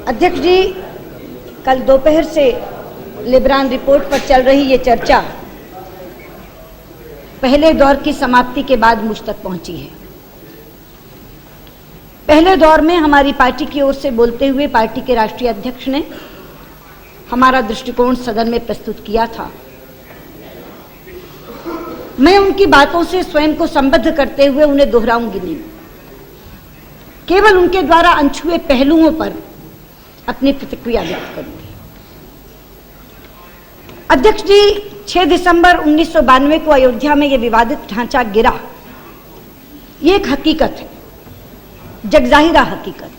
अध्यक्ष जी, कल दोपहर से लिब्रान रिपोर्ट पर चल रही ये चर्चा पहले दौर की समाप्ति के बाद मुझ तक पहुंची है। पहले दौर में हमारी पार्टी की ओर से बोलते हुए पार्टी के राष्ट्रीय अध्यक्ष ने हमारा दृष्टिकोण सदन में प्रस्तुत किया था। मैं उनकी बातों से स्वयं को संबद्ध करते हुए उन्हें दोहराऊंगी नहीं, केवल उनके द्वारा अनछुए पहलुओं पर अपनी प्रतिक्रिया व्यक्त करूंगी। अध्यक्ष जी, 6 दिसंबर 1992 को अयोध्या में यह विवादित ढांचा गिरा, ये एक हकीकत है, जगजाहिरा हकीकत।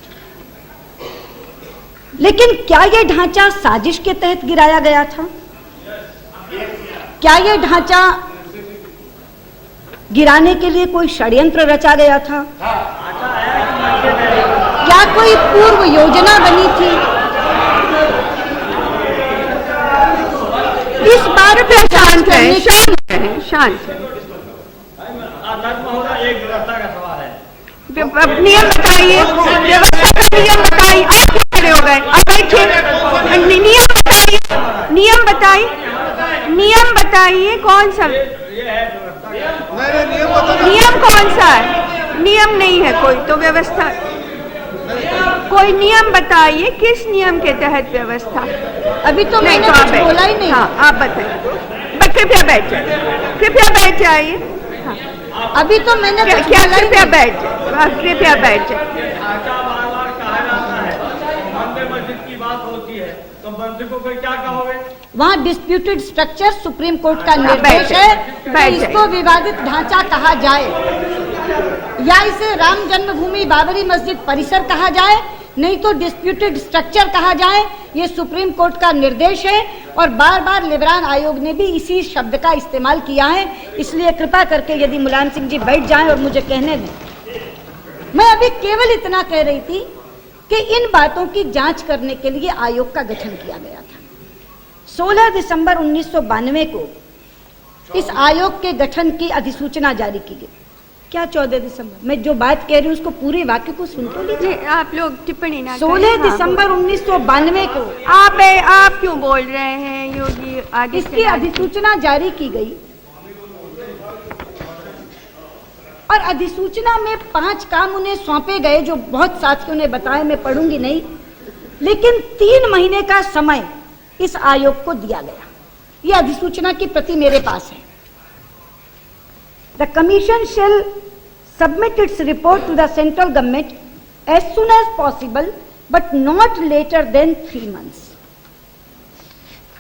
लेकिन क्या यह ढांचा साजिश के तहत गिराया गया था? क्या यह ढांचा गिराने के लिए कोई षड्यंत्र रचा गया था? क्या कोई पूर्व योजना बनी थी? इस बार पे शांत है, शांत है। नियम बताइए, व्यवस्था का नियम बताइए। आप क्यों खड़े हो गए? आप बैठिए। नियम बताइए, नियम बताइए। कौन सा नियम? कौन सा है? नियम नहीं है कोई तो व्यवस्था। कोई नियम बताइए, किस नियम के तहत व्यवस्था? अभी तो मैंने कुछ बोला ही नहीं। हाँ, आप बताइए। कृपया बैठ जाइए, कृपया बैठ जाइए। हाँ, अभी तो मैंने क्या? कृपया बैठ जाइए, कृपया बैठ जाइए। वहाँ डिस्प्यूटेड स्ट्रक्चर सुप्रीम कोर्ट का निर्देश है कि इसको विवादित ढांचा कहा जाए, या इसे राम जन्मभूमि बाबरी मस्जिद परिसर कहा जाए, नहीं तो डिस्प्यूटेड स्ट्रक्चर कहा जाए। ये सुप्रीम कोर्ट का निर्देश है और बार बार लिब्रान आयोग ने भी इसी शब्द का इस्तेमाल किया है। इसलिए कृपा करके यदि मुलायम सिंह जी बैठ जाएं और मुझे कहने दें। मैं अभी केवल इतना कह रही थी कि इन बातों की जांच करने के लिए आयोग का गठन किया गया था। 16 दिसंबर 1992 को इस आयोग के गठन की अधिसूचना जारी की गई। क्या 14 दिसंबर? मैं जो बात कह रही हूँ उसको पूरे वाक्य को सुन तो लीजिए। आप लोग टिप्पणी ना 16 दिसंबर 1992 को आप क्यों बोल रहे हैं योगी? इसकी अधिसूचना जारी की गई और अधिसूचना में 5 काम उन्हें सौंपे गए जो बहुत साथियों ने बताया, मैं पढ़ूंगी नहीं, लेकिन 3 महीने का समय इस आयोग को दिया गया। यह अधिसूचना की प्रति मेरे पास है। The Commission shall submit its report to the central government as soon as possible, but not later than 3 months.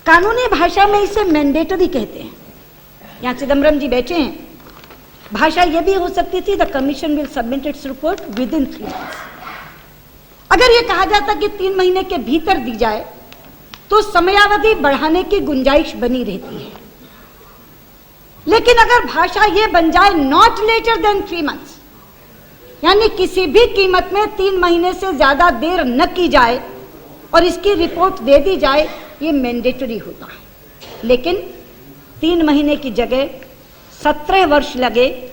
कानूनी भाषा में इसे मैंडेटरी कहते हैं। यहाँ चिदम्बरम जी बैठे हैं। भाषा यह भी हो सकती थी the commission will submit its report with in 3 months। अगर यह कहा जाता कि 3 महीने के भीतर दी जाए तो समयावधि बढ़ाने की गुंजाइश बनी रहती है। लेकिन अगर भाषा ये बन जाए नॉट लेटर देन 3 months, यानी किसी भी कीमत में 3 महीने से ज्यादा देर न की जाए और इसकी रिपोर्ट दे दी जाए, ये मैंडेटरी होता है। लेकिन 3 महीने की जगह 17 वर्ष लगे,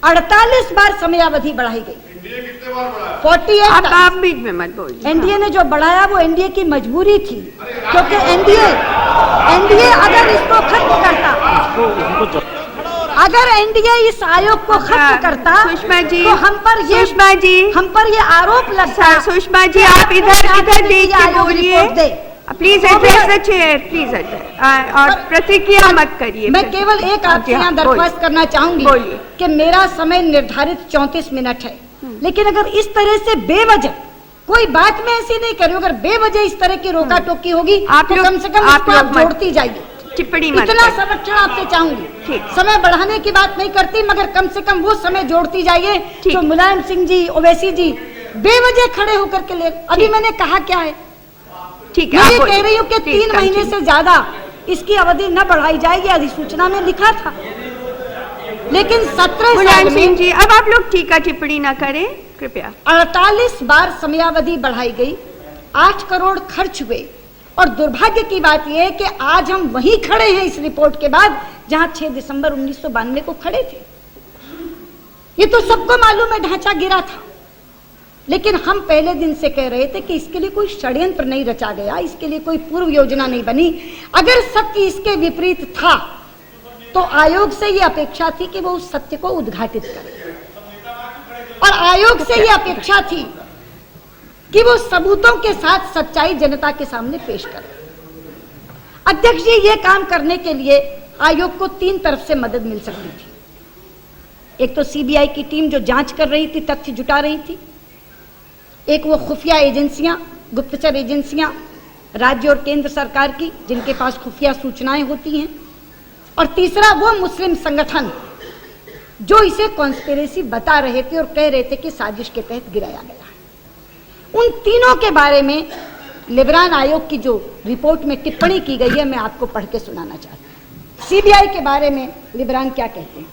48 बार समयावधि बढ़ाई गई। एनडीए कितने बार बढ़ाया? 48। आप बीच में मत बोलिए। एनडीए ने जो बढ़ाया वो एनडीए की मजबूरी थी, क्योंकि एनडीए अगर इसको खत्म करता, अगर एनडीए इस आयोग को खत्म करता, सुषमा जी, तो हम पर ये आरोप लगता। सुषमा जी, आप इधर देख के बोलिए, please address the chair, please और प्रतिक्रिया मत करिए। मैं केवल एक आपसे यहाँ दरख्वास्त करना चाहूंगी कि मेरा समय निर्धारित 34 मिनट है, लेकिन अगर इस तरह से बेवजह कोई बात मैं ऐसी नहीं कर रही हूँ, अगर बेवजह इस तरह की रोका टोकी होगी तो कम से कम आप जोड़ती जाइए। टिप्पणी इतना संरक्षण आपसे चाहूंगी। समय बढ़ाने की बात नहीं करती, मगर कम से कम वो समय जोड़ती जाइए जो मुलायम सिंह जी, ओवैसी जी बेवजह खड़े होकर के ले। अभी मैंने कहा क्या है? ठीक है, मैं ये कह रही हूँ कि 3 महीने से ज्यादा इसकी अवधि न बढ़ाई जाएगी, अधिसूचना में लिखा था। लेकिन 17 साल में जी, अब आप लोग टीका टिप्पणी न करें कृपया। 48 बार समयावधि बढ़ाई गई, 8 करोड़ खर्च हुए, और दुर्भाग्य की बात यह है कि आज हम वहीं खड़े हैं इस रिपोर्ट के बाद जहां 6 दिसंबर 1992 को खड़े थे। ये तो सबको मालूम है ढांचा गिरा था, लेकिन हम पहले दिन से कह रहे थे कि इसके लिए कोई षड्यंत्र नहीं रचा गया, इसके लिए कोई पूर्व योजना नहीं बनी। अगर सत्य इसके विपरीत था तो आयोग से यह अपेक्षा थी कि वो उस सत्य को उद्घाटित करे, और आयोग से यह अपेक्षा थी कि वो सबूतों के साथ सच्चाई जनता के सामने पेश करे। अध्यक्ष जी, ये काम करने के लिए आयोग को 3 तरफ से मदद मिल सकती थी। एक तो सीबीआई की टीम जो जांच कर रही थी, तथ्य जुटा रही थी, एक वो खुफिया एजेंसियां, गुप्तचर एजेंसियां राज्य और केंद्र सरकार की जिनके पास खुफिया सूचनाएं होती हैं, और तीसरा वो मुस्लिम संगठन जो इसे कॉन्स्पिरेसी बता रहे थे और कह रहे थे कि साजिश के तहत गिराया गया। उन तीनों के बारे में लिबरान आयोग की जो रिपोर्ट में टिप्पणी की गई है, मैं आपको पढ़ के सुनाना चाहती हूं। सीबीआई के बारे में लिबरान क्या कहते हैं?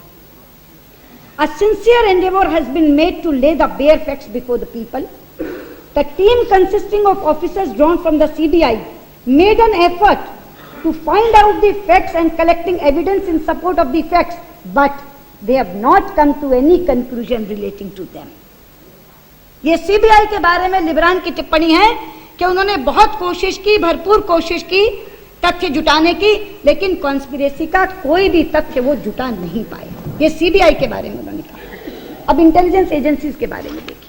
A sincere endeavor has been made to lay the bare facts before the people. The team consisting of officers drawn from the CBI made an effort to find out the facts and collecting evidence in support of the facts, but they have not come to any conclusion relating to them. ये CBI के बारे में लिबरान की टिप्पणी है कि उन्होंने बहुत कोशिश की, भरपूर कोशिश की तथ्य जुटाने की, लेकिन कॉन्स्पिरेसी का कोई भी तथ्य वो जुटा नहीं पाए। ये सीबीआई के बारे में उन्होंने कहा। अब इंटेलिजेंस एजेंसीज के बारे में देखिए।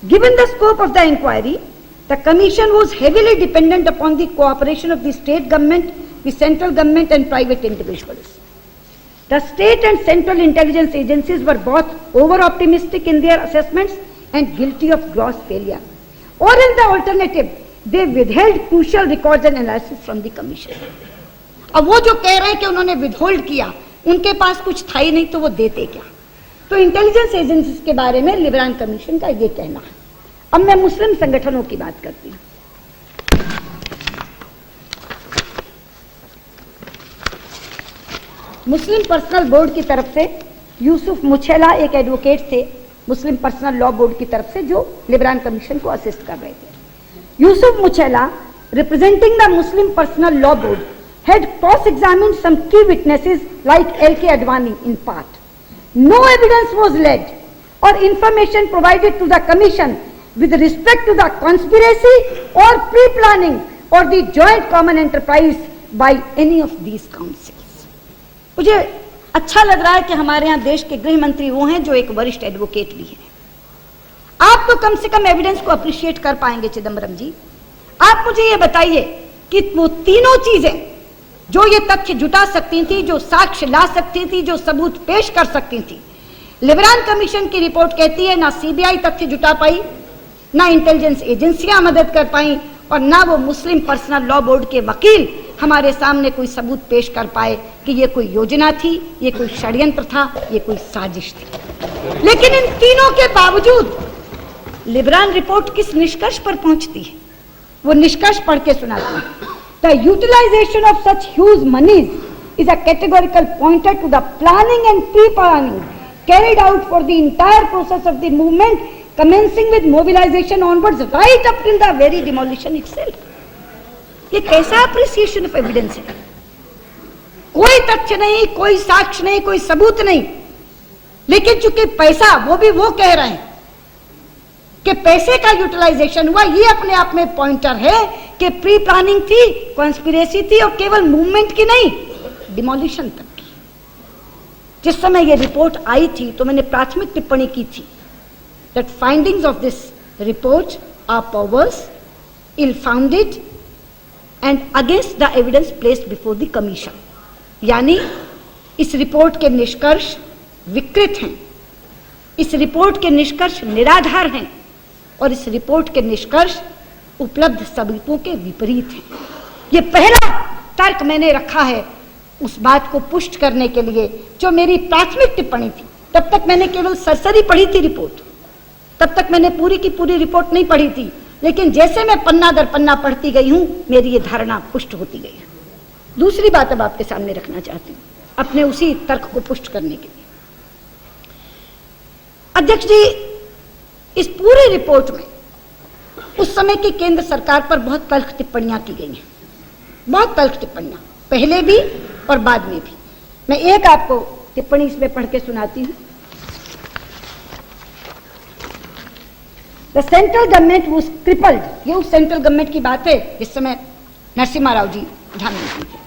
Given the scope of the inquiry, the commission was heavily dependent upon the cooperation of the state government, the central government and private individuals. The state and central intelligence agencies were both over-optimistic in their assessments and guilty of gross failure. Or in the alternative, they withheld crucial records and analysis from the commission. अब वो जो कह रहे हैं कि उन्होंने withhold किया, उनके पास कुछ था ही नहीं तो वो देते क्या? तो इंटेलिजेंस एजेंसीज के बारे में लिबरान कमीशन का ये कहना है। अब मैं मुस्लिम संगठनों की बात करती हूँ। मुस्लिम पर्सनल बोर्ड की तरफ से यूसुफ मुछेला एक एडवोकेट थे मुस्लिम पर्सनल लॉ बोर्ड की तरफ से, जो लिबरान कमीशन को असिस्ट कर रहे थे। Yusuf Muchhala, representing the Muslim Personal Law Board, had cross-examined some key witnesses like L.K. Advani in part. No evidence was led or information provided to the commission with respect to the conspiracy or pre-planning or the joint common enterprise by any of these councils. मुझे अच्छा लग रहा है कि हमारे यहाँ देश के गृह मंत्री वो हैं जो एक वरिष्ठ एडवोकेट भी हैं। आप तो कम से कम एविडेंस को अप्रिशिएट कर पाएंगे चिदम्बरम जी। आप मुझे ये बताइए कि वो तीनों चीजें जो ये तथ्य जुटा सकती थी, जो साक्ष्य ला सकती थी, जो सबूत पेश कर सकती थी, लिबरान कमीशन की रिपोर्ट कहती है ना सीबीआई तथ्य जुटा पाई, ना इंटेलिजेंस एजेंसियां मदद कर पाई, और ना वो मुस्लिम पर्सनल लॉ बोर्ड के वकील हमारे सामने कोई सबूत पेश कर पाए कि ये कोई योजना थी, ये कोई षड्यंत्र था, ये कोई साजिश थी। लेकिन इन तीनों के बावजूद लिबरान रिपोर्ट किस निष्कर्ष पर पहुंचती है, वो निष्कर्ष पढ़ के सुनाती है। The utilization of such huge monies is a categorical pointer to the planning and pre-planning carried out for the entire process of the movement, commencing with mobilization onwards right up till the very demolition itself. ये कैसा appreciation of evidence है? कोई तथ्य नहीं, कोई साक्ष्य नहीं, कोई सबूत नहीं, लेकिन चूंकि पैसा, वो भी वो कह रहे हैं कि पैसे का यूटिलाइजेशन हुआ, ये अपने आप में पॉइंटर है कि प्री प्लानिंग थी, कॉन्स्पिरेसी थी, और केवल मूवमेंट की नहीं, डिमोलिशन तक की। जिस समय ये रिपोर्ट आई थी तो मैंने प्राथमिक टिप्पणी की थी that findings of this report are perverse, ill founded and against the evidence placed before the commission. यानी इस रिपोर्ट के निष्कर्ष विकृत हैं, इस रिपोर्ट के निष्कर्ष निराधार हैं, और इस रिपोर्ट के निष्कर्ष उपलब्ध सबूतों के विपरीत हैं। ये पहला तर्क मैंने रखा है उस बात को पुष्ट करने के लिए जो मेरी प्राथमिक टिप्पणी थी। तब तक मैंने केवल सरसरी पढ़ी थी रिपोर्ट, तब तक मैंने पूरी की पूरी रिपोर्ट नहीं पढ़ी थी, लेकिन जैसे मैं पन्ना दर पन्ना पढ़ती गई हूं, मेरी ये धारणा पुष्ट होती गई है। दूसरी बात अब आपके सामने रखना चाहती हूं अपने उसी तर्क को पुष्ट करने के लिए। अध्यक्ष जी, इस पूरी रिपोर्ट में उस समय की केंद्र सरकार पर बहुत तल्ख टिप्पणियां की गई हैं, बहुत तल्ख टिप्पणियां, पहले भी और बाद में भी। मैं एक आपको टिप्पणी इसमें पढ़ के सुनाती हूं। The central government was crippled, ये उस सेंट्रल गवर्नमेंट की बात है जिस समय नरसिम्हा राव जी प्रधानमंत्री थे।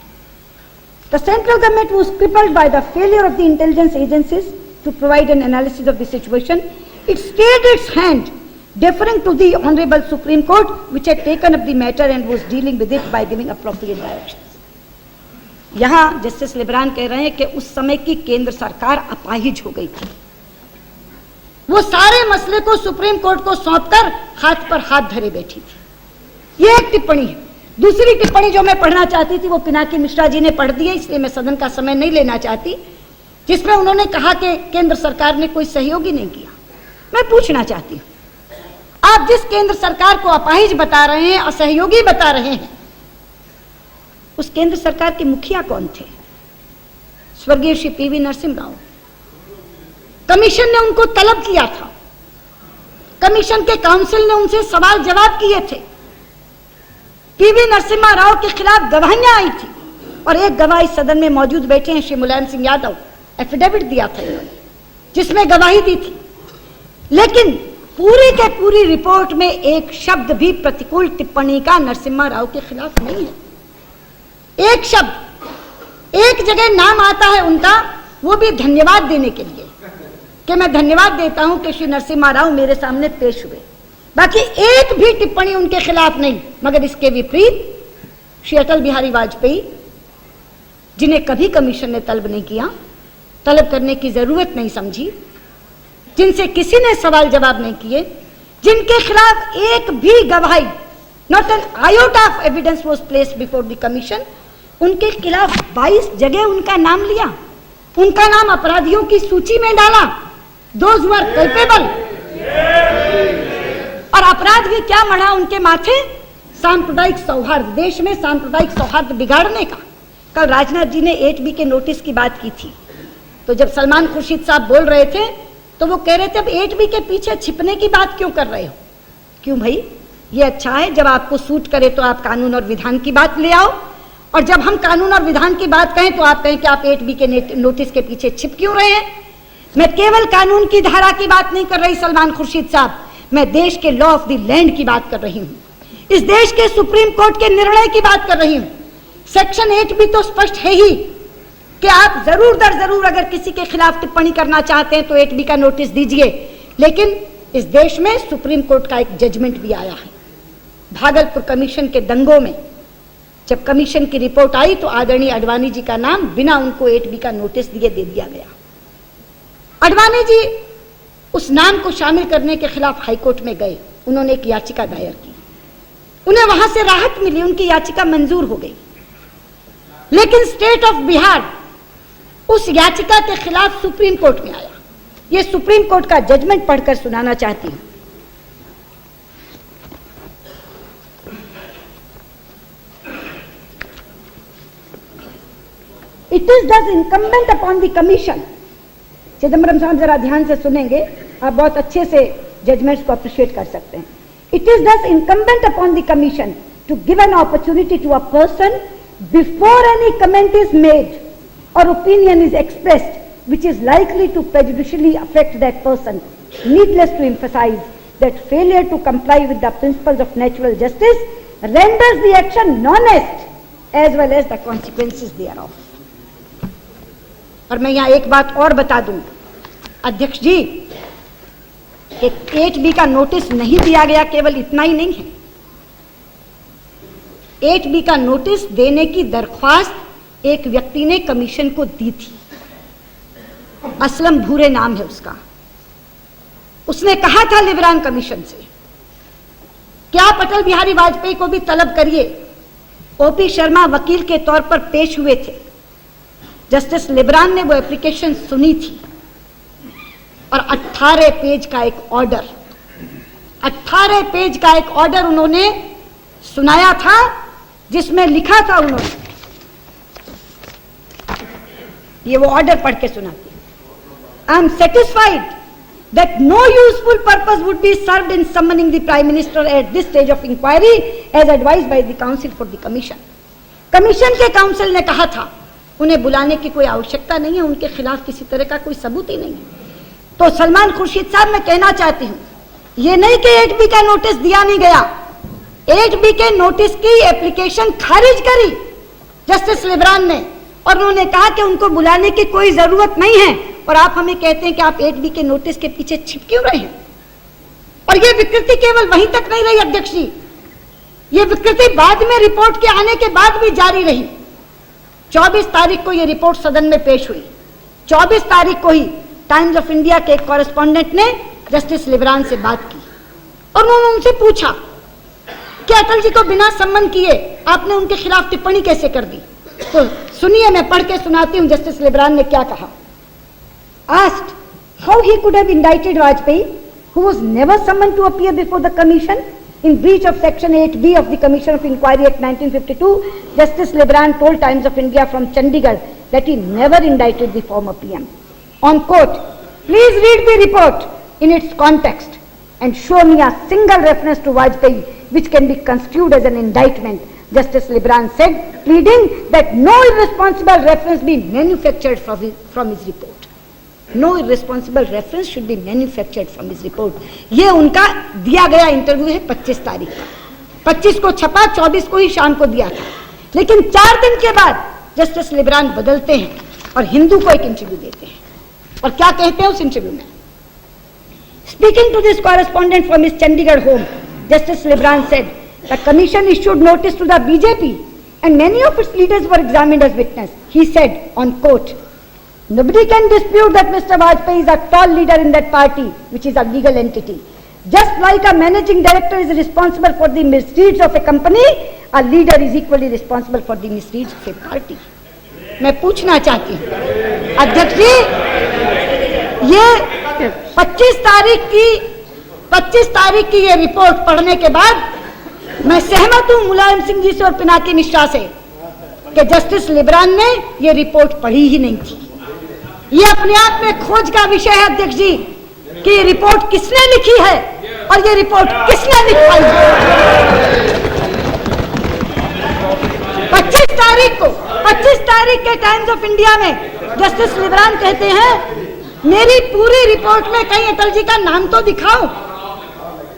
The central government was crippled by the failure of the intelligence agencies to provide an analysis of the situation. It stayed its hand deferring to the Honorable Supreme Court, which had taken up the matter and was dealing with it by giving appropriate directions. यहाँ justice Libran कह रहे हैं कि उस समय की केंद्र सरकार अपाहिज हो गई थी, वो सारे मसले को सुप्रीम कोर्ट को सौंपकर हाथ पर हाथ धरे बैठी थी। ये एक टिप्पणी है। दूसरी टिप्पणी जो मैं पढ़ना चाहती थी वो पिनाकी मिश्रा जी ने पढ़ दी है, इसलिए मैं सदन का समय नहीं लेना चाहती, जिसमें उन्होंने कहा कि केंद्र सरकार ने कोई सहयोग ही नहीं किया। मैं पूछना चाहती हूं, आप जिस केंद्र सरकार को अपाहिज बता रहे हैं, असहयोगी बता रहे हैं, उस केंद्र सरकार के मुखिया कौन थे? स्वर्गीय श्री पीवी नरसिम्हा राव। कमीशन ने उनको तलब किया था, कमीशन के काउंसिल ने उनसे सवाल जवाब किए थे, पीवी नरसिम्हा राव के खिलाफ गवाहियां आई थी और एक गवाह इस सदन में मौजूद बैठे हैं, श्री मुलायम सिंह यादव, एफिडेविट दिया था जिसमें गवाही दी थी। लेकिन पूरी के पूरी रिपोर्ट में एक शब्द भी प्रतिकूल टिप्पणी का नरसिम्हा राव के खिलाफ नहीं है। एक शब्द, एक जगह नाम आता है उनका, वो भी धन्यवाद देने के लिए कि मैं धन्यवाद देता हूं कि श्री नरसिम्हा राव मेरे सामने पेश हुए। बाकी एक भी टिप्पणी उनके खिलाफ नहीं। मगर इसके विपरीत श्री अटल बिहारी वाजपेयी, जिन्हें कभी कमीशन ने तलब नहीं किया, तलब करने की जरूरत नहीं समझी, जिनसे किसी ने सवाल जवाब नहीं किए, जिनके खिलाफ एक भी गवाही, not an iota of evidence was placed before the commission, उनके खिलाफ 22 जगह उनका नाम लिया, उनका नाम अपराधियों की सूची में डाला, दोज हु आर कल्पेबल, और अपराध भी क्या मढ़ा उनके माथे? सांप्रदायिक सौहार्द, देश में सांप्रदायिक सौहार्द बिगाड़ने का। कल राजनाथ जी ने 8B के नोटिस की बात की थी, तो जब सलमान खुर्शीद साहब बोल रहे थे तो वो कह रहे थे अब 8B के पीछे छिपने की बात क्यों कर रहे हो? क्यों भाई, ये अच्छा है जब आपको सूट करे तो आप कानून और विधान की बात ले आओ, और जब हम कानून और विधान की बात कहें तो आप कहें कि आप 8B के नोटिस के पीछे छिप क्यों रहे हैं? मैं केवल कानून की धारा की बात नहीं कर रही सलमान खुर्शीद साहब, मैं देश के लॉ ऑफ द लैंड की बात कर रही हूं, इस देश के सुप्रीम कोर्ट के निर्णय की बात कर रही हूं। सेक्शन 8B तो स्पष्ट है ही कि आप जरूर दर जरूर अगर किसी के खिलाफ टिप्पणी करना चाहते हैं तो 8B का नोटिस दीजिए। लेकिन इस देश में सुप्रीम कोर्ट का एक जजमेंट भी आया है। भागलपुर कमीशन के दंगों में जब कमीशन की रिपोर्ट आई तो आदरणीय अडवाणी जी का नाम बिना उनको 8B का नोटिस दिए दे दिया गया। अडवाणी जी उस नाम को शामिल करने के खिलाफ हाईकोर्ट में गए, उन्होंने एक याचिका दायर की, उन्हें वहां से राहत मिली, उनकी याचिका मंजूर हो गई। लेकिन स्टेट ऑफ बिहार उस याचिका के खिलाफ सुप्रीम कोर्ट में आया। यह सुप्रीम कोर्ट का जजमेंट पढ़कर सुनाना चाहती हूं। It is thus incumbent upon the commission, Chidambaram साहब जरा ध्यान से सुनेंगे, आप बहुत अच्छे से जजमेंट्स को अप्रिशिएट कर सकते हैं। It is thus incumbent upon the commission to give an opportunity to a person before any comment is made or opinion is expressed which is likely to prejudicially affect that person. Needless to emphasize that failure to comply with the principles of natural justice renders the action non-honest as well as the consequences thereof. और मैं यहाँ एक बात और बता दूं अध्यक्ष जी, कि 8B का नोटिस नहीं दिया गया, केवल इतना ही नहीं है, 8B का नोटिस देने की दरख्वास्त एक व्यक्ति ने कमीशन को दी थी, असलम भूरे नाम है उसका। उसने कहा था लिब्रान कमीशन से कि आप अटल बिहारी वाजपेयी को भी तलब करिए। ओपी शर्मा वकील के तौर पर पेश हुए थे, जस्टिस लिब्रान ने वो एप्लीकेशन सुनी थी और 18 पेज का एक ऑर्डर, 18 पेज का एक ऑर्डर उन्होंने सुनाया था, जिसमें लिखा था उन्होंने, ये वो ऑर्डर पढ़ के सुनाती। I am satisfied that no useful purpose would be served in summoning the prime minister at this stage of inquiry as advised by the council for the commission. Commission के काउंसिल ने कहा था उन्हें बुलाने की कोई आवश्यकता नहीं है, उनके खिलाफ किसी तरह का कोई सबूत ही नहीं है। तो सलमान खुर्शीद साहब, मैं कहना चाहती हूँ, ये नहीं कि 8B का नोटिस दिया नहीं गया, 8B के नोटिस की एप्लीकेशन खारिज करी जस्टिस लिब्रान ने, और उन्होंने कहा कि उनको बुलाने की कोई जरूरत नहीं है, और आप हमें कहते हैं कि आप 8B के नोटिस के पीछे छिप क्यों रहे हैं। और ये विकृति केवल वहीं तक नहीं रही अध्यक्ष जी, ये विकृति बाद में रिपोर्ट के आने के बाद भी जारी रही। 24 तारीख को ये रिपोर्ट सदन में पेश हुई। 24 तारीख को ही टाइम्स ऑफ इंडिया के एक कॉरेस्पॉन्डेंट ने जस्टिस लिब्रान से बात की और उन्होंने उनसे पूछा कि अटल जी को बिना सम्मन किए आपने उनके खिलाफ टिप्पणी कैसे कर दी। तो सुनिए, मैं पढ़ के सुनाती हूं जस्टिस लिब्रान ने क्या कहा। Asked how he could have indicted Vajpayee, who was never summoned to appear before the commission in breach of section 8B of the Commission of Inquiry Act 1952, Justice Libran told Times of India from Chandigarh that he never indicted the former PM. On quote, please read the report in its context and show me a single reference to Vajpayee which can be construed as an indictment. Justice Libran said, pleading that no irresponsible reference be manufactured from his report. No irresponsible reference should be manufactured from his report. ये उनका दिया गया interview है 25 तारीख का। 25 को छपा, 24 को ही शाम को दिया था। लेकिन 4 दिन के बाद जस्टिस लिब्रान बदलते हैं और हिंदू को एक इंटरव्यू देते हैं। और क्या कहते हैं उस इंटरव्यू में? Speaking to this correspondent from his Chandigarh home, Justice Libran said, the commission issued notice to the BJP and many of its leaders were examined as witness. He said, on quote, nobody can dispute that Mr. Vajpayee is a tall leader in that party, which is a legal entity. Just like a managing director is responsible for the misdeeds of a company, a leader is equally responsible for the misdeeds of a party. मैं पूछना चाहती हूँ अध्यक्ष जी, ये 25 तारीख की ये report पढ़ने के बाद मैं सहमत हूँ मुलायम सिंह जी से और पिनाकी मिश्रा से कि जस्टिस लिब्रान ने ये रिपोर्ट पढ़ी ही नहीं थी। ये अपने आप में खोज का विषय है अध्यक्ष जी कि ये रिपोर्ट किसने लिखी है और ये रिपोर्ट किसने लिखवाई है। 25 तारीख के टाइम्स ऑफ इंडिया में जस्टिस लिब्रान कहते हैं, मेरी पूरी रिपोर्ट में कहीं अटल जी का नाम तो दिखाओ।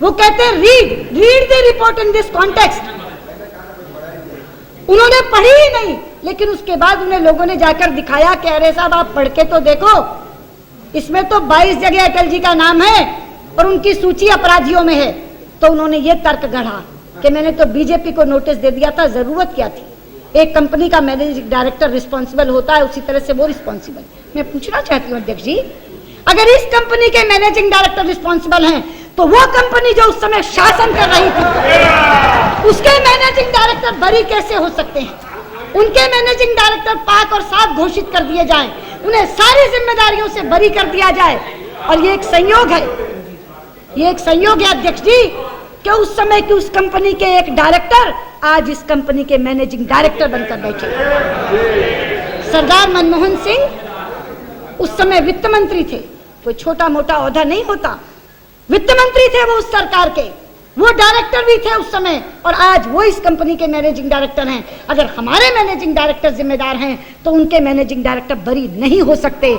वो कहते हैं read the report in this context. उन्होंने पढ़ी ही नहीं, लेकिन उसके बाद उन्हें लोगों ने जाकर दिखाया कि अरे साहब आप पढ़ के तो देखो, इसमें तो 22 जगह अटल जी का नाम है और उनकी सूची अपराधियों में है। तो उन्होंने ये तर्क गढ़ा कि मैंने तो बीजेपी को नोटिस दे दिया था, जरूरत क्या थी। एक कंपनी का मैनेजिंग डायरेक्टर रिस्पॉन्सिबल होता है, उसी तरह से वो रिस्पॉन्सिबल। मैं पूछना चाहती हूँ अध्यक्ष जी, अगर इस कंपनी के मैनेजिंग डायरेक्टर रिस्पॉन्सिबल हैं तो वो कंपनी जो उस समय शासन कर रही थी उसके मैनेजिंग डायरेक्टर बरी कैसे हो सकते हैं? उनके मैनेजिंग डायरेक्टर पाक और साफ घोषित कर दिए जाएं, उन्हें सारी जिम्मेदारियों से बरी कर दिया जाए। और ये एक संयोग है, ये एक संयोग है अध्यक्ष जी कि उस समय की उस कंपनी के एक डायरेक्टर आज इस कंपनी के मैनेजिंग डायरेक्टर बनकर बैठे। सरदार मनमोहन सिंह उस समय वित्त मंत्री थे, कोई छोटा मोटा ओहदा नहीं होता, वित्त मंत्री थे वो उस सरकार के, वो डायरेक्टर भी थे उस समय और आज वो इस कंपनी के मैनेजिंग डायरेक्टर हैं। अगर हमारे मैनेजिंग डायरेक्टर जिम्मेदार हैं तो उनके मैनेजिंग डायरेक्टर बरी नहीं हो सकते।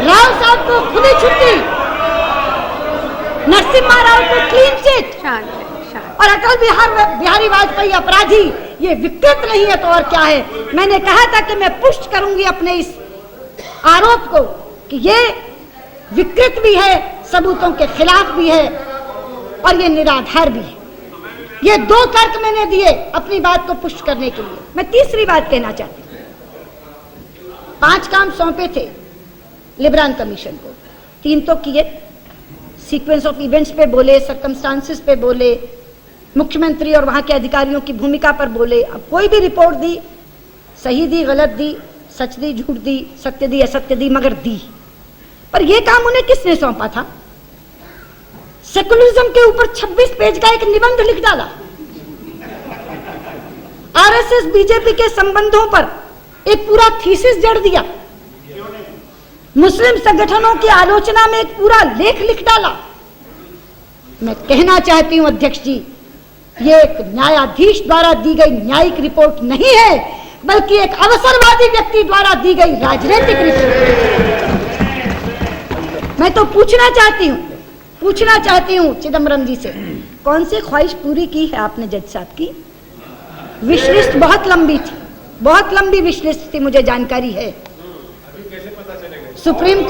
राव साहब को खुद ही छुट्टी, नरसिम्हा राव को क्लीन चिट और अटल बिहारी वाजपेयी अपराधी, ये विकृत नहीं है तो और क्या है। मैंने कहा था कि मैं पुष्ट करूंगी अपने इस आरोप को कि ये विकृत भी है, सबूतों के खिलाफ भी है और ये निराधार भी है। ये 2 तर्क मैंने दिए अपनी बात को पुष्ट करने के लिए। मैं तीसरी बात कहना चाहती हूं। 5 काम सौंपे थे लिब्रान कमीशन को, 3 तो किए। सीक्वेंस ऑफ इवेंट्स पे बोले, सर्कमस्टांसेस पे बोले, मुख्यमंत्री और वहां के अधिकारियों की भूमिका पर बोले। अब कोई भी रिपोर्ट दी, सही दी, गलत दी, सच दी, झूठ दी, सत्य दी, असत्य दी, मगर दी। पर यह काम उन्हें किसने सौंपा था? सेकुलरिज्म के ऊपर 26 पेज का एक निबंध लिख डाला। आरएसएस बीजेपी के संबंधों पर एक पूरा थीसिस जड़ दिया। मुस्लिम संगठनों की आलोचना में एक पूरा लेख लिख डाला। मैं कहना चाहती हूं अध्यक्ष जी, ये एक न्यायाधीश द्वारा दी गई न्यायिक रिपोर्ट नहीं है, बल्कि एक अवसरवादी व्यक्ति द्वारा दी गई राजनीतिक रिपोर्ट। मैं तो पूछना चाहती हूं चिदम्बरम जी से, कौन सी ख्वाहिश पूरी की है आपने जज साहब की? विश लिस्ट बहुत लंबी थी, बहुत लंबी विश लिस्ट थी, मुझे जानकारी है। सुप्रीम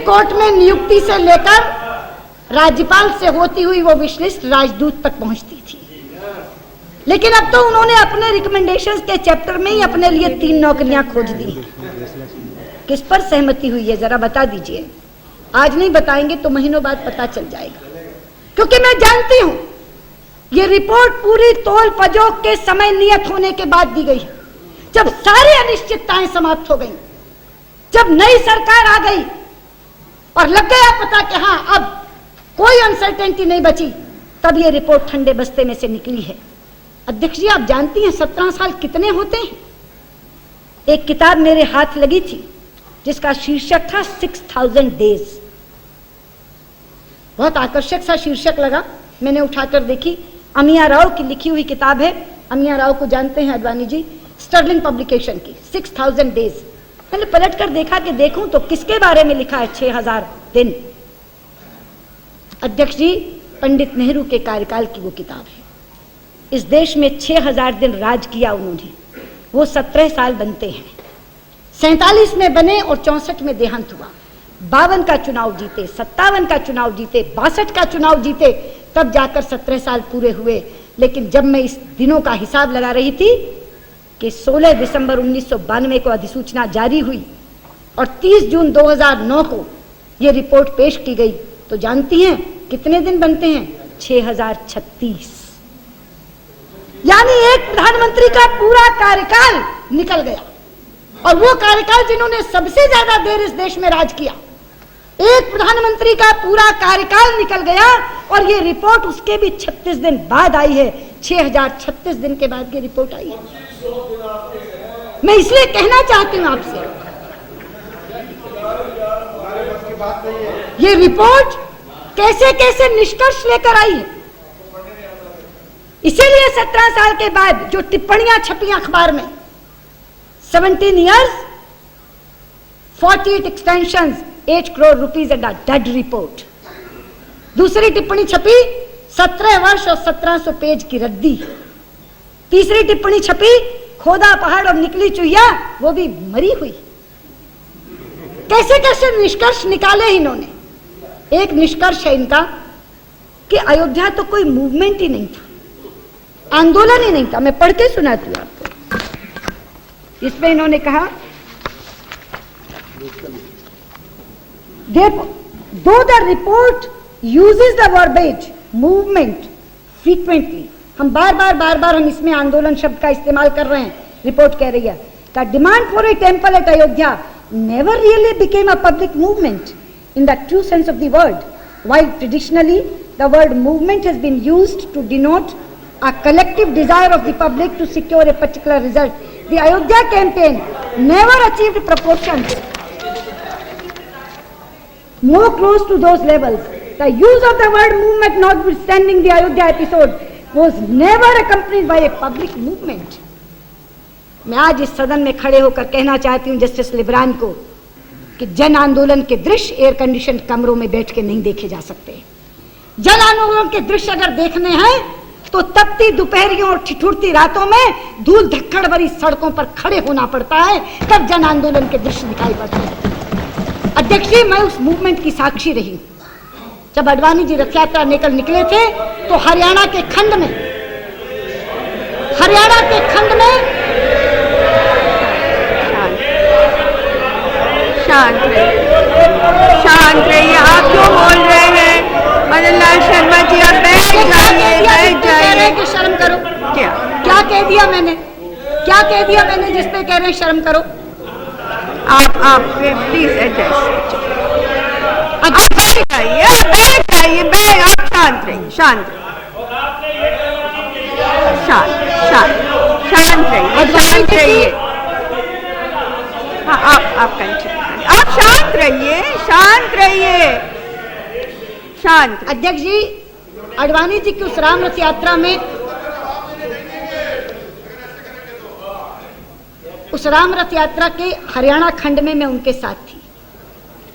कोर्ट में नियुक्ति से लेकर राज्यपाल से होती हुई वो विश लिस्ट राजदूत तक पहुंचती थी। लेकिन अब तो उन्होंने अपने रिकमेंडेशंस के चैप्टर में ही अपने लिए 3 नौकरियां खोज दी। किस पर सहमति हुई है जरा बता दीजिए। आज नहीं बताएंगे तो महीनों बाद पता चल जाएगा, क्योंकि मैं जानती हूं ये रिपोर्ट पूरी तोल पजोक के समय नियत होने के बाद दी गई, जब सारी अनिश्चितताएं समाप्त हो गई, जब नई सरकार आ गई और लग गया पता कि हाँ अब कोई अनसर्टेनिटी नहीं बची, तब ये रिपोर्ट ठंडे बस्ते में से निकली है। अध्यक्ष जी, आप जानती हैं 17 साल कितने होते हैं? एक किताब मेरे हाथ लगी थी जिसका शीर्षक था 6000 डेज। बहुत आकर्षक सा शीर्षक लगा, मैंने उठाकर देखी। अमिया राव की लिखी हुई किताब है। अमिया राव को जानते हैं अडवाणी जी, स्टर्लिंग पब्लिकेशन की 6000 डेज। मैंने पलट कर देखा कि देखूं तो किसके बारे में लिखा है, 6000 दिन। अध्यक्ष जी, पंडित नेहरू के कार्यकाल की वो किताब है। इस देश में 6000 दिन राज किया उन्होंने। वो 17 साल बनते हैं। 47 में बने और 64 में देहांत हुआ। 52 का चुनाव जीते, 57 का चुनाव जीते, 62 का चुनाव जीते, तब जाकर 17 साल पूरे हुए। लेकिन जब मैं इस दिनों का हिसाब लगा रही थी कि 16 दिसंबर 1992 को अधिसूचना जारी हुई और 30 जून 2009 को ये रिपोर्ट पेश की गई, तो जानती हैं कितने दिन बनते हैं? 6036। यानी एक प्रधानमंत्री का पूरा कार्यकाल निकल गया। और वो कार्यकाल जिन्होंने सबसे ज्यादा देर इस देश में राज किया, एक प्रधानमंत्री का पूरा कार्यकाल निकल गया और ये रिपोर्ट उसके भी 36 दिन बाद आई है। 6036 दिन के बाद ये रिपोर्ट आई है। मैं इसलिए कहना चाहती हूं आपसे, ये रिपोर्ट कैसे कैसे निष्कर्ष लेकर आई है। इसीलिए 17 साल के बाद जो टिप्पणियां छपी अखबार में, 17 years, 48 extensions, 8 crore rupees and a dead report। दूसरी टिप्पणी छपी 17 वर्ष और 1700 पेज की रद्दी। तीसरी टिप्पणी छपी खोदा पहाड़ और निकली चुहिया, वो भी मरी हुई। कैसे कैसे निष्कर्ष निकाले इन्होंने। एक निष्कर्ष है इनका कि अयोध्या तो कोई मूवमेंट ही नहीं था, आंदोलन ही नहीं था। मैं पढ़ के सुनाती हूं आपको। इसमें इन्होंने कहा, though the report uses the verbiage movement frequently, हम बार बार हम इसमें आंदोलन शब्द का इस्तेमाल कर रहे हैं। रिपोर्ट कह रही है that demand for a temple at Ayodhya never really became a public movement in the true sense of the word, while traditionally the word movement has been used to denote a collective desire of the public to secure a particular result. The Ayodhya campaign never achieved proportions more close to those levels. The use of the word movement, notwithstanding the Ayodhya episode, was never accompanied by a public movement. मैं आज इस सदन में खड़े होकर कहना चाहती हूं जस्टिस लिब्रान को कि जन आंदोलन के दृश्य एयर कंडीशन कमरों में बैठ के नहीं देखे जा सकते। जन आंदोलन के दृश्य अगर देखने हैं तो तपती दोपहरियों और ठिठुरती रातों में धूल धक्कड़ भरी सड़कों पर खड़े होना पड़ता है, तब जन आंदोलन के दृश्य दिखाई पड़ते हैं। अध्यक्ष जी, मैं उस मूवमेंट की साक्षी रही। जब अडवाणी जी रथ यात्रा लेकर निकले थे तो हरियाणा के खंड में शांत रहिए। आप क्यों बोल रहे हैं? मदन लाल शर्मा जी, आप बैठ जाइए। कि शर्म करो। क्या कह दिया मैंने जिस पे कह रहे हैं शर्म करो? आप प्लीज एडजस्ट। बैठ जाइए, आप शांत रहिए। शांत रहिए। हाँ, आप कंटिन्यू। आप शांत रहिए। अध्यक्ष जी, अडवाणी जी की उस राम रथ यात्रा में उस राम रथ यात्रा के हरियाणा खंड में मैं उनके साथ थी।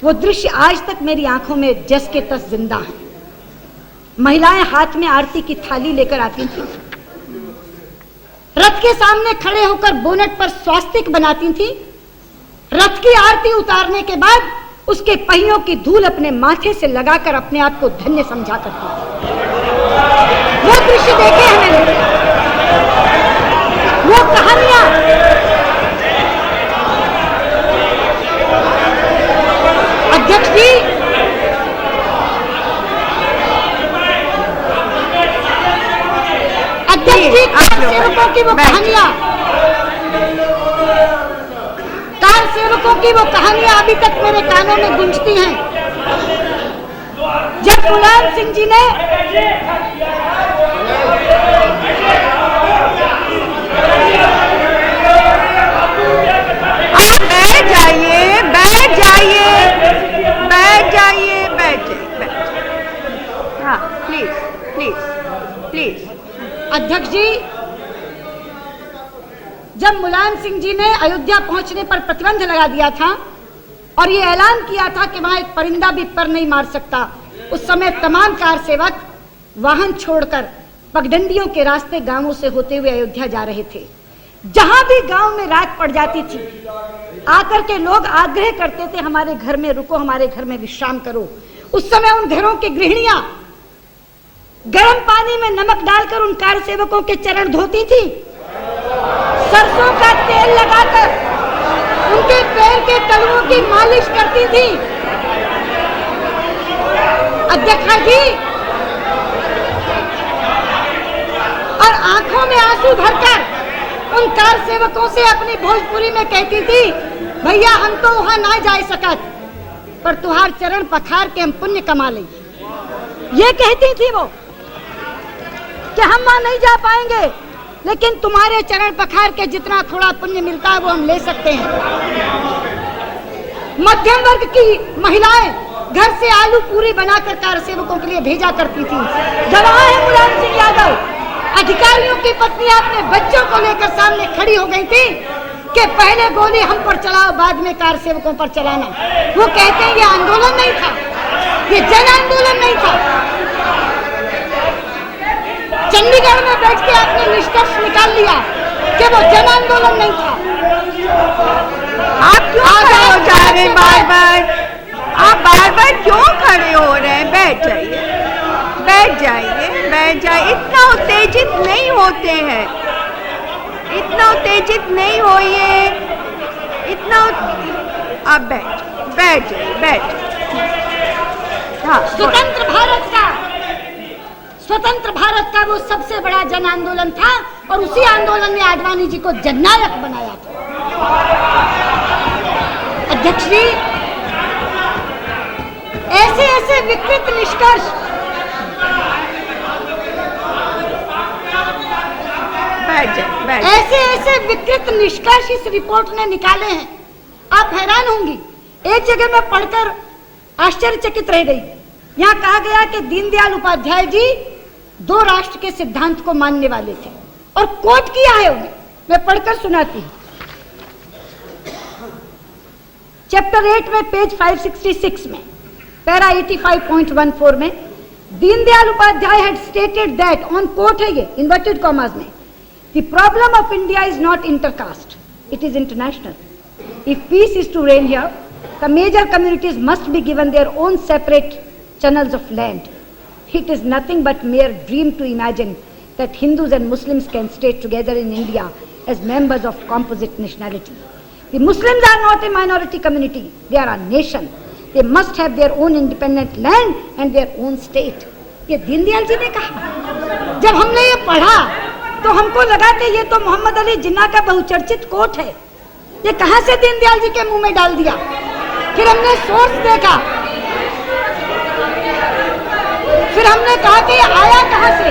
वो दृश्य आज तक मेरी आंखों में जस के तस जिंदा है। महिलाएं हाथ में आरती की थाली लेकर आती थी, रथ के सामने खड़े होकर बोनट पर स्वास्तिक बनाती थी, रथ की आरती उतारने के बाद उसके पहियों की धूल अपने माथे से लगाकर अपने आप को धन्य समझा करती थी। वो दृश्य देखे हैं मैंने, वो कहानियां, अध्यक्ष जी, कार सेवकों की वो कहानियां, कार सेवकों की वो कहानियां अभी तक मेरे कानों में गूंजती हैं। जब मुलायम सिंह जी ने बैठ जाइए, बैठ जाइए, बैठ जाइए, बैठ जाइए, हाँ प्लीज प्लीज प्लीज। अध्यक्ष जी, जब मुलायम सिंह जी ने अयोध्या पहुंचने पर प्रतिबंध लगा दिया था और ये ऐलान किया था कि वहां एक परिंदा भी पर नहीं मार सकता, उस समय तमाम कार सेवक वाहन छोड़कर पगडंडियों के रास्ते गांवों से होते हुए अयोध्या जा रहे थे। जहां भी गांव में रात पड़ जाती थी, आकर के लोग आग्रह करते थे हमारे घर में रुको, हमारे घर में विश्राम करो। उस समय उन घरों की गृहिणियां गर्म पानी में नमक डालकर उन कार सेवकों के चरण धोती थी, सरसों का तेल लगाकर उनके पैर के तलुओं की मालिश करती थी। अध्यक्ष जी, और आंखों में आंसू भरकर उन कार सेवकों से अपनी भोजपुरी में कहती थी, भैया हम तो वहां ना जा सकत, पर तुहार चरण पखार के हम पुण्य कमा ले। ये कहती थी वो कि हम वहां नहीं जा पाएंगे, लेकिन तुम्हारे चरण पखार के जितना थोड़ा पुण्य मिलता है वो हम ले सकते हैं। मध्यम वर्ग की महिलाएं घर से आलू पूरी बनाकर कार सेवकों के लिए भेजा करती थी। गवाह है मुलायम सिंह यादव, अधिकारियों की पत्नी अपने बच्चों को लेकर सामने खड़ी हो गई थी कि पहले गोली हम पर चलाओ, बाद में कार सेवकों पर चलाना। वो कहते हैं ये आंदोलन नहीं था, ये जन आंदोलन नहीं था। चंडीगढ़ में बैठ के आपने निष्कर्ष निकाल लिया कि वो जन आंदोलन नहीं था। आप क्यों खड़े हो जा रहे हैं बार बार? आप बार बार क्यों खड़े हो रहे हैं? बैठ जाइए, बैठ जाइए, बैठ जाइए। इतना उत्तेजित नहीं होते हैं, इतना उत्तेजित नहीं होइए, इतना आप बैठ जाइए, बैठ। हाँ, स्वतंत्र भारत का वो सबसे बड़ा जन आंदोलन था और उसी आंदोलन ने आडवाणी जी को जननायक बनाया था। अध्यक्ष जी, ऐसे ऐसे विकृत निष्कर्ष ऐसे विकृत निष्कर्ष इस रिपोर्ट ने निकाले हैं, आप हैरान होंगी। एक जगह में पढ़कर आश्चर्यचकित रह गई। यहाँ कहा गया कि दीनदयाल उपाध्याय जी 2 राष्ट्र के सिद्धांत को मानने वाले थे और कोट किया है उन्हें, मैं पढ़कर सुनाती हूँ। चैप्टर 8 में पेज 566 में पैरा 85.14 में Deendayal Upadhyay had stated that, on quote है ये inverted commas में, the problem of India is not intercaste, it is international. If peace is to reign here, the major communities must be given their own separate channels of land. It is nothing but mere dream to imagine that Hindus and Muslims can stay together in India as members of composite nationality. The Muslims are not a minority community, they are a nation. They must have their own independent land and their own state. ये दीनदयाल जी ने कहा। जब हमने ये पढ़ा तो हमको लगा कि ये तो मोहम्मद अली जिन्ना का बहुचर्चित कोट है, ये कहां से दीनदयाल जी के मुंह में डाल दिया। फिर हमने सोर्स देखा, फिर हमने कहा कि ये आया कहां से।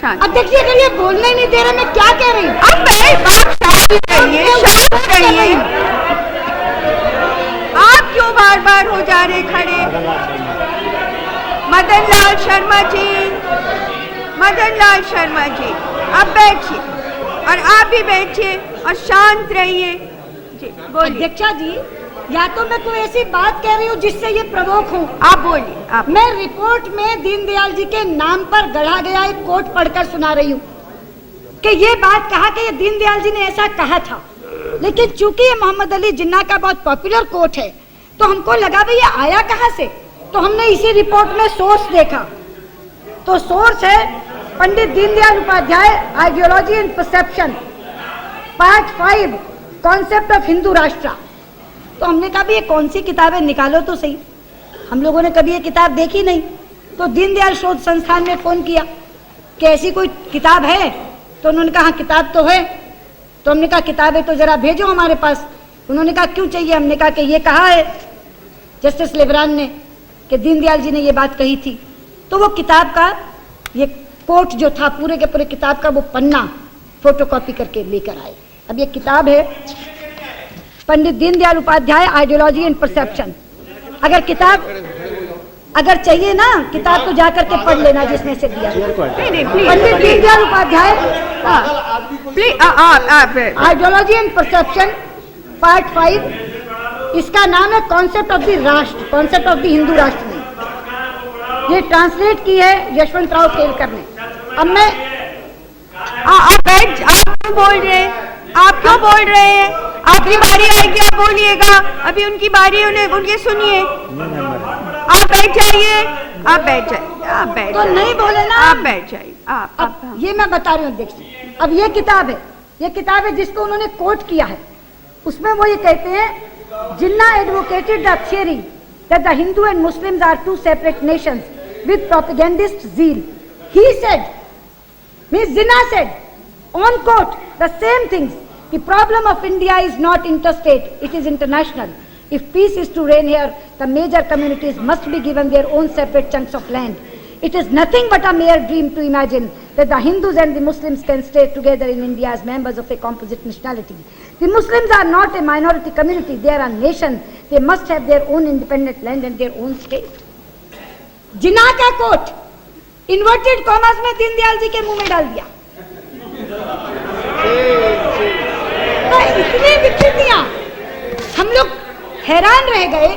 अध्यक्ष जी, अगर ये बोलने नहीं दे रहे, मैं क्या कह रही हूँ? आप क्यों बार बार हो जा रहे खड़े? मदन लाल शर्मा जी, मदन लाल शर्मा जी, आप बैठिए और आप भी बैठिए और शांत रहिए। जी बोलिए। अध्यक्षा जी, या तो मैं कोई ऐसी बात कह रही हूँ जिससे ये प्रवोक हूँ। आप बोलिए। आप मैं रिपोर्ट में दीनदयाल जी के नाम पर गढ़ा गया एक कोट पढ़कर सुना रही हूँ कि ये बात कहा कि ये दीनदयाल जी ने ऐसा कहा था, लेकिन चूंकि ये मोहम्मद अली जिन्ना का बहुत पॉपुलर कोट है तो हमको लगा भाई ये आया कहाँ से, तो हमने इसी रिपोर्ट में सोर्स देखा। तो सोर्स है Pandit Deendayal Upadhyaya, ideology and perception, part 5, concept of Hindu Rashtra. तो हमने कहा भी ये कौन सी किताबें, निकालो तो सही। हम लोगों ने कभी ये किताब देखी नहीं, तो दीनदयाल शोध संस्थान में फोन किया कि ऐसी कोई किताब है, तो उन्होंने कहा किताब तो है। तो हमने कहा किताबें तो जरा भेजो हमारे पास। उन्होंने कहा क्यों चाहिए। हमने कहा कि ये कहा है जस्टिस लेब्रान ने कि दीनदयाल जी ने ये बात कही थी। तो वो किताब का ये कोट जो था, पूरे के पूरे किताब का वो पन्ना फोटोकॉपी करके लेकर आए। अब ये किताब है Pandit Deendayal Upadhyaya, ideology and perception. अगर किताब अगर चाहिए ना किताब तो जाकर के पढ़ लेना जिसमें से दिया। Pandit Deendayal Upadhyaya, ideology and perception, part 5, इसका नाम है concept of the Rashtra, concept of the Hindu Rashtra में। ये ट्रांसलेट की है यशवंत राव केलकर ने। अब मैं आप क्यों बोल रहे हैं? आप क्यों बोल रहे हैं? आपकी बारी आएगी, आप बोलिएगा। अभी उनकी बारी, उनके सुनिए। आप बैठ जाइए, आप बैठ जाइए, आप बैठ तो नहीं बोले ना, आप बैठ जाइए। अब ये मैं बता रही हूँ अध्यक्ष। अब ये किताब है जिसको उन्होंने कोट किया है। उसमें वो ये कहते हैं, Jinnah advocated the theory that the Hindu and Muslims are two separate nations with propagandist zeal. He said, Ms. Jinnah said, on quote, the same things. The problem of India is not interstate, it is international. If peace is to reign here, the major communities must be given their own separate chunks of land. It is nothing but a mere dream to imagine that the Hindus and the Muslims can stay together in India as members of a composite nationality. The Muslims are not a minority community, they are a nation. They must have their own independent land and their own state. जिन्ना का coat inverted commas में दीनदयाल जी के मुंह में डाल दिया। तो इतनी विकृतियां, हम लोग हैरान रह गए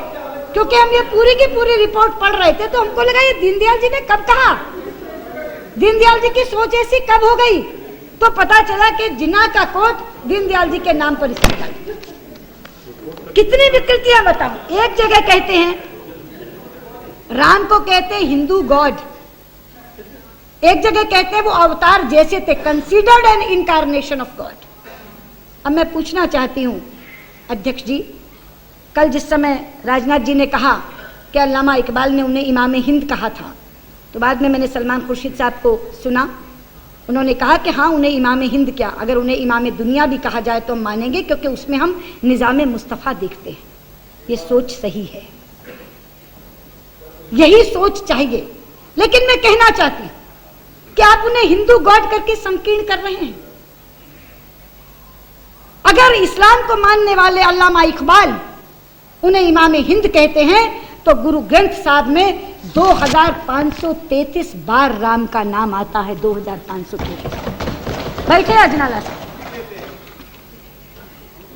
क्योंकि हम ये पूरी की पूरी रिपोर्ट पढ़ रहे थे। तो हमको लगा ये दीनदयाल जी ने कब कहा, दीनदयाल जी की सोच ऐसी कब हो गई। तो पता चला कि जिन्ना का कोट दीनदयाल जी के नाम पर इस्तेमाल। कितनी विकृतियां बताऊं। एक जगह कहते हैं राम को कहते हैं हिंदू गॉड, एक जगह कहते हैं वो अवतार जैसे थे, considered N incarnation of God. अब मैं पूछना चाहती हूं अध्यक्ष जी, कल जिस समय राजनाथ जी ने कहा कि अल्लामा इकबाल ने उन्हें इमाम हिंद कहा था, तो बाद में मैंने सलमान खुर्शीद साहब को सुना, उन्होंने कहा कि हाँ उन्हें इमाम हिंद क्या, अगर उन्हें इमाम दुनिया भी कहा जाए तो हम मानेंगे क्योंकि उसमें हम निज़ाम मुस्तफ़ा देखते हैं। ये सोच सही है, यही सोच चाहिए। लेकिन मैं कहना चाहती हूं कि आप उन्हें हिंदू गॉड करके संकीर्ण कर रहे हैं। अगर इस्लाम को मानने वाले अल्लामा इकबाल उन्हें इमाम हिंद कहते हैं तो गुरु ग्रंथ साहब में 2533 बार राम का नाम आता है। 2533। बैठे अजनाला साहब।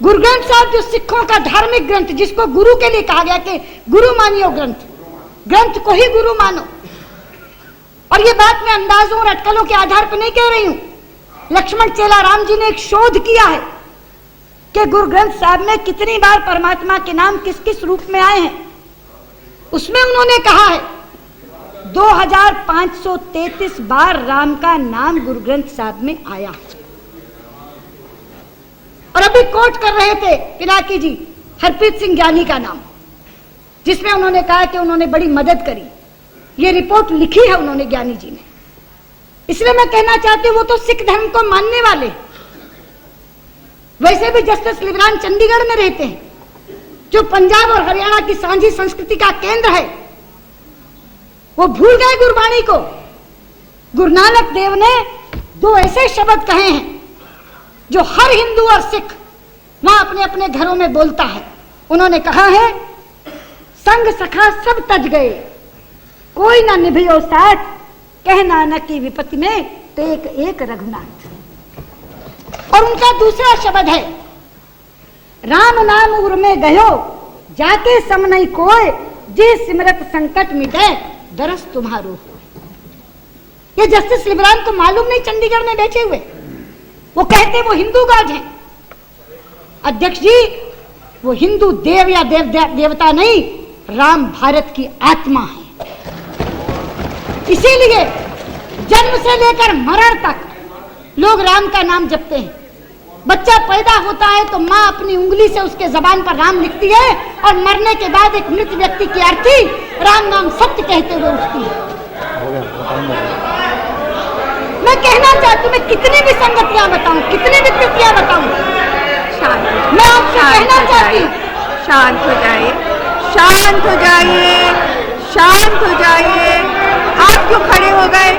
गुरु ग्रंथ साहब जो सिखों का धार्मिक ग्रंथ, जिसको गुरु के लिए कहा गया कि गुरु मानियो ग्रंथ को ही गुरु मानो। और ये बात मैं अंदाजों और अटकलों के आधार पर नहीं कह रही हूं। लक्ष्मण चेला राम जी ने एक शोध किया है कि गुरु ग्रंथ साहब में कितनी बार परमात्मा के नाम किस किस रूप में आए हैं। उसमें उन्होंने कहा है 2533 बार राम का नाम गुरु ग्रंथ साहब में आया। और अभी कोट कर रहे थे पिनाकी जी हरप्रीत सिंह ज्ञानी का नाम, जिसमें उन्होंने कहा कि उन्होंने बड़ी मदद करी। ये रिपोर्ट लिखी है उन्होंने ज्ञानी जी ने। इसलिए मैं कहना चाहती हूं वो तो सिख धर्म को मानने वाले, वैसे भी जस्टिस लिब्रान चंडीगढ़ में रहते हैं जो पंजाब और हरियाणा की सांझी संस्कृति का केंद्र है। वो भूल गए गुरबाणी को। गुरु नानक देव ने 2 ऐसे शब्द कहे हैं जो हर हिंदू और सिख वहां अपने अपने घरों में बोलता है। उन्होंने कहा है, संग सखा सब तज गए, कोई ना निभियो साथ, कह नानक की विपत्ति में तो एक एक रघुनाथ। और उनका दूसरा शब्द है, राम नाम उर में गयो जाके सम नहीं कोय, जे सिमरत संकट मिटे दरस तुम्हारो हो। ये जस्टिस लिब्रान को मालूम नहीं चंडीगढ़ में बैठे हुए, वो कहते वो हिंदू गॉड हैं। अध्यक्ष जी, वो हिंदू देव या देवता नहीं, राम भारत की आत्मा है। इसीलिए जन्म से लेकर मरण तक लोग राम का नाम जपते हैं। बच्चा पैदा होता है तो माँ अपनी उंगली से उसके जबान पर राम लिखती है और मरने के बाद एक मृत व्यक्ति की अर्थी राम नाम सत्य कहते हुए उठती है। मैं कहना चाहती हूँ, मैं कितनी भी संगतियां बताऊं, कितनी भी कृतियां बताऊं, मैं आपसे कहना चाहती हूँ, शांत हो जाइए, शांत हो जाइए, शांत हो जाइए। आप क्यों खड़े हो गए?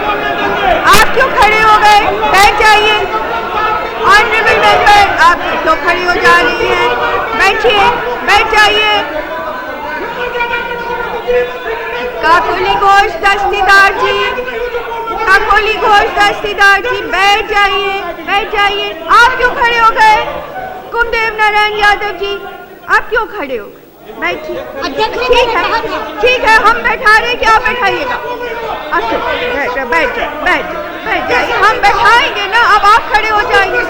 आप क्यों खड़े हो गए? बैठ जाइए। ऑनरेबल मेंबर, आप क्यों खड़ी हो जा रही हैं? बैठिए, बैठ जाइए। काकोली घोष दस्तीदार जी, काकोली घोष दस्तीदार जी, बैठ जाइए, बैठ जाइए। आप क्यों खड़े हो गए? कुमदेव नारायण यादव जी, आप क्यों खड़े हो गए? बैठिए। ठीक है, हम बैठा रहे, क्या बैठाइएगा? अच्छा, बैठ जाइए, हम बैठाएंगे ना। अब आप खड़े हो जाइए,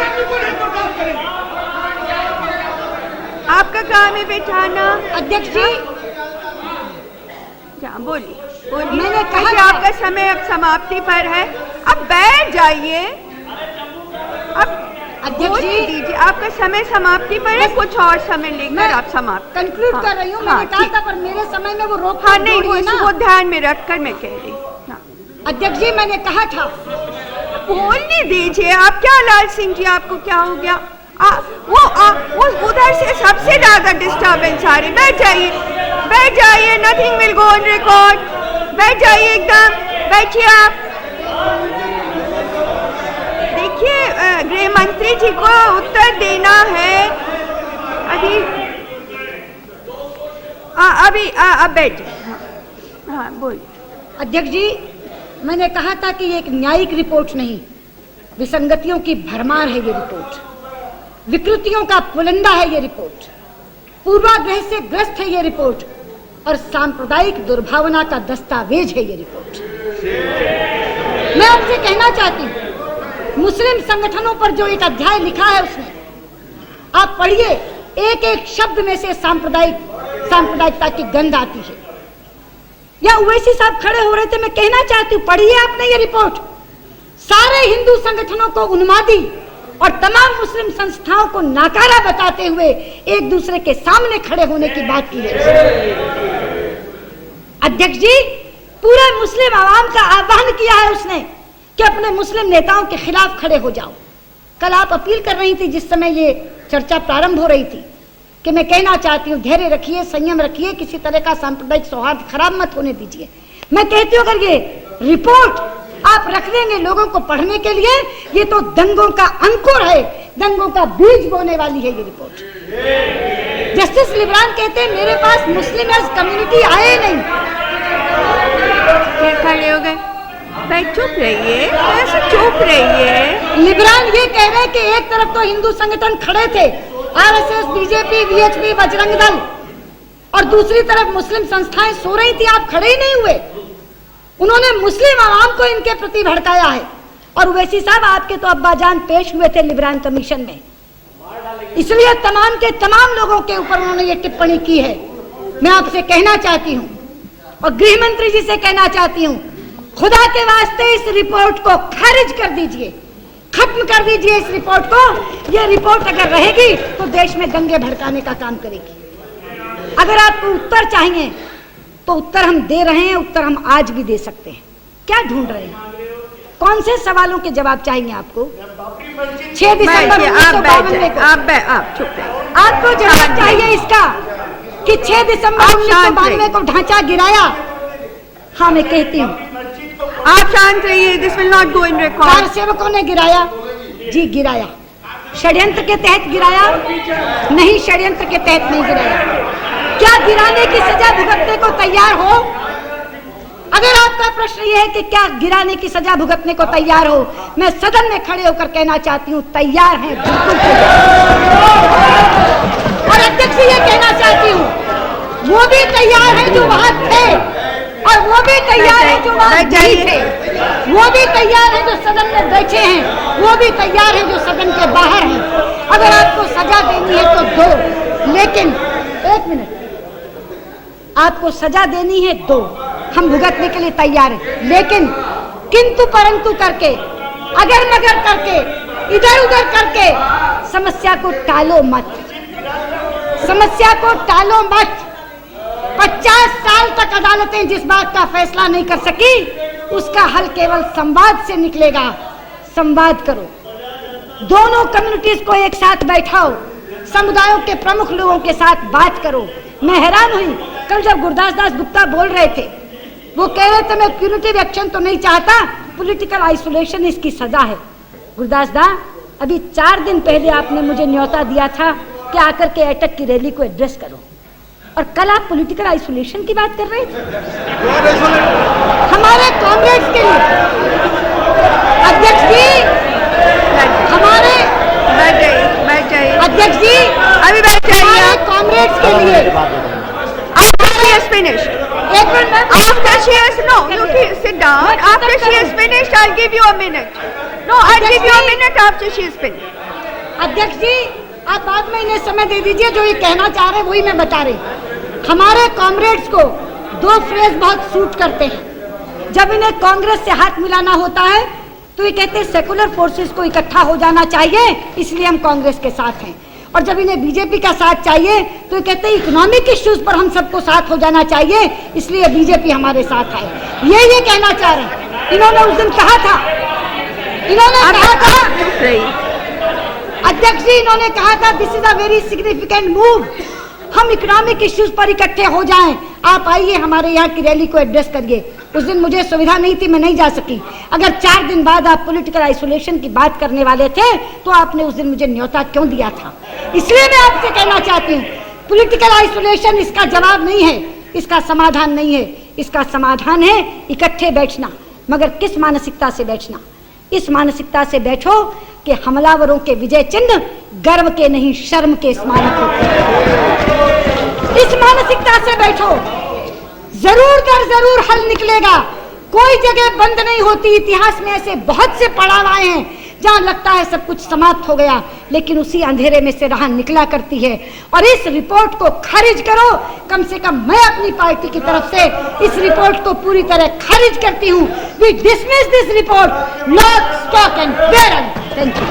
आपका काम है बैठाना। अध्यक्ष जी, बोलिए, बोलिए। मैंने कहा कि आपका समय अब समाप्ति पर है, अब बैठ जाइए। अब अध्यक्ष जी दीजिए, आपका समय समाप्ति पर है, कुछ और समय लेकर आप समाप्त कंक्लूड कर रही हूँ। मैंने कहा था, पर मेरे समय में वो रोक नहीं, वो ध्यान में रखकर मैं कह रही हूँ। अध्यक्ष जी, मैंने कहा था, बोलने दीजिए। आप क्या लाल सिंह जी, आपको क्या हो गया? वो उधर से सबसे ज्यादा डिस्टर्बेंस आ रही। बैठ जाइए, बैठ जाइए, nothing will go on record. बैठ जाइए, एकदम बैठिए आप। देखिए, गृह मंत्री जी को उत्तर देना है अभी अब बैठ जाइए। हाँ, बोलिए। अध्यक्ष जी, मैंने कहा था कि ये एक न्यायिक रिपोर्ट नहीं, विसंगतियों की भरमार है ये रिपोर्ट, विकृतियों का पुलंदा है ये रिपोर्ट, पूर्वाग्रह से ग्रस्त है ये रिपोर्ट, और सांप्रदायिक दुर्भावना का दस्तावेज है ये रिपोर्ट। मैं आपसे कहना चाहती हूँ, मुस्लिम संगठनों पर जो एक अध्याय लिखा है उसमें आप पढ़िए, एक एक शब्द में से सांप्रदायिकता की गंध आती है। या ओवैसी साहब खड़े हो रहे थे, मैं कहना चाहती हूँ, पढ़िए आपने ये रिपोर्ट। सारे हिंदू संगठनों को उन्मादी और तमाम मुस्लिम संस्थाओं को नाकारा बताते हुए एक दूसरे के सामने खड़े होने की बात की है। अध्यक्ष जी, पूरे मुस्लिम आवाम का आह्वान किया है उसने कि अपने मुस्लिम नेताओं के खिलाफ खड़े हो जाओ। कल आप अपील कर रही थी जिस समय ये चर्चा प्रारंभ हो रही थी कि मैं कहना चाहती हूँ, धैर्य रखिए, संयम रखिए, किसी तरह का सांप्रदायिक सौहार्द खराब मत होने दीजिए। मैं कहती हूँ, अगर ये रिपोर्ट आप रख देंगे लोगों को पढ़ने के लिए, ये तो दंगों का अंकुर है, दंगों का बीज बोने वाली है ये रिपोर्ट। जस्टिस लिब्रान कहते हैं, मेरे पास मुस्लिम कम्युनिटी आए नहीं। फिर खड़े हो गए, चुप रहिए, ऐसे चुप रहिए। लिब्रान ये कह रहे हैं कि एक तरफ तो हिंदू संगठन खड़े थे, RSS, BJP, VHP, Bajrang Dal, और दूसरी तरफ मुस्लिम संस्थाएं सो रही थी, आप खड़े ही नहीं हुए। उन्होंने मुस्लिम आवाम को इनके प्रति भड़काया है। और ओवैसी साहब, आपके तो अब्बाजान पेश हुए थे लिब्रान कमीशन में, इसलिए तमाम के तमाम लोगों के ऊपर उन्होंने ये टिप्पणी की है। मैं आपसे कहना चाहती हूँ और गृह मंत्री जी से कहना चाहती हूँ, खुदा के वास्ते इस रिपोर्ट को खारिज कर दीजिए, खत्म कर दीजिए इस रिपोर्ट को। ये रिपोर्ट अगर रहेगी तो देश में दंगे भड़काने का काम करेगी। अगर आपको उत्तर चाहिए तो उत्तर हम दे रहे हैं, उत्तर हम आज भी दे सकते हैं। क्या ढूंढ रहे हैं? कौन से सवालों के जवाब चाहिए आपको? 6 दिसंबर 1952 को आप चुप रहिए। आपको जवाब चाहिए इसका कि 6 दिसंबर 1952 को ढांचा गिराया। हाँ, मैं कहती हूँ, आप शांत रहिए, this will not go in record. Car सेवकों ने गिराया जी, गिराया। षड्यंत्र के तहत गिराया? नहीं, षड्यंत्र के तहत नहीं गिराया। क्या गिराने की सजा भुगतने को तैयार हो? अगर आपका प्रश्न ये है कि क्या गिराने की सजा भुगतने को तैयार हो, मैं सदन में खड़े होकर कहना चाहती हूँ तैयार हैं, बिल्कुल तैयार। और अध्यक्ष ये कहना चाहती हूँ वो भी तैयार है जो वहां थे, और वो भी तैयार है जो वहां नहीं थे, वो भी तैयार है जो सदन में बैठे हैं, वो भी तैयार है जो सदन के बाहर हैं। अगर आपको सजा देनी है तो दो, लेकिन एक मिनट, आपको सजा देनी है दो, हम भुगतने के लिए तैयार हैं, लेकिन किंतु परंतु करके, अगर मगर करके, इधर उधर करके समस्या को टालो मत, समस्या को टालो मत। 50 साल तक अदालतें जिस बात का फैसला नहीं कर सकी, उसका हल केवल संवाद से निकलेगा। संवाद करो, दोनों कम्युनिटीज को एक साथ बैठाओ, समुदायों के प्रमुख लोगों के साथ बात करो। मैं हैरान हुई कल जब गुरदास दास गुप्ता बोल रहे थे, वो कह रहे थे मैं प्यूनिटिव एक्शन तो नहीं चाहता, पॉलिटिकल आइसोलेशन इसकी सजा है। गुरदास दा, अभी 4 दिन पहले आपने मुझे न्योता दिया था कि आकर के एटक की रैली को एड्रेस करो, और कल आप पॉलिटिकल आइसोलेशन की बात कर रहे थे हमारे कॉमरेड्स के लिए। अध्यक्ष जी, हमारे अध्यक्ष जी, अभी बैठ जाइए, हमारे कॉमरेड्स के लिए। She has finished. एक minute ma'am, After she has, no, you sit down. After she has finished, I'll give you a minute. No, I'll give you a minute after she is finished. अध्यक्ष जी, आप बाद में इन्हें समय दे दीजिए, जो ये कहना चाह रहे हैं वही मैं बता रही। हमारे कॉमरेड्स को 2 फ्रेज बहुत सूट करते हैं। जब इन्हें कांग्रेस से हाथ मिलाना होता है तो ये कहते हैं सेकुलर फोर्सेस को इकट्ठा हो जाना चाहिए, इसलिए हम कांग्रेस के साथ हैं। और जब इन्हें बीजेपी का साथ चाहिए तो ये कहते हैं इकोनॉमिक इश्यूज पर हम सबको साथ हो जाना चाहिए, इसलिए बीजेपी हमारे साथ है। ये कहना चाह रहे हैं। इन्होंने उस दिन कहा था, अध्यक्ष जी, इन्होंने कहा था this is a very significant move, हम इकोनॉमिक इश्यूज पर इकट्ठे हो जाएं, आप आइए हमारे यहाँ की रैली को एड्रेस करिए। उस दिन मुझे सुविधा नहीं थी, मैं नहीं जा सकी। अगर 4 दिन बाद आप पॉलिटिकल आइसोलेशन की बात करने वाले थे तो आपने उस दिन मुझे न्योता क्यों दिया था? इसलिए मैं आपसे कहना चाहती हूँ, पॉलिटिकल आइसोलेशन इसका जवाब नहीं है, इसका समाधान नहीं है। इसका समाधान है इकट्ठे बैठना, मगर किस मानसिकता से बैठना? इस मानसिकता से बैठो कि हमलावरों के विजय चिन्ह गर्व के नहीं शर्म के स्मारक होते हैं। इस मानसिकता से बैठो, जरूर कर जरूर हल निकलेगा। कोई जगह बंद नहीं होती। इतिहास में ऐसे बहुत से पड़ाव आए हैं जहां लगता है सब कुछ समाप्त हो गया, लेकिन उसी अंधेरे में से राह निकला करती है। और इस रिपोर्ट को खारिज करो, कम से कम मैं अपनी पार्टी की तरफ से इस रिपोर्ट को पूरी तरह खारिज करती हूँ। We dismiss this report, lock, stock and barrel. Thank you.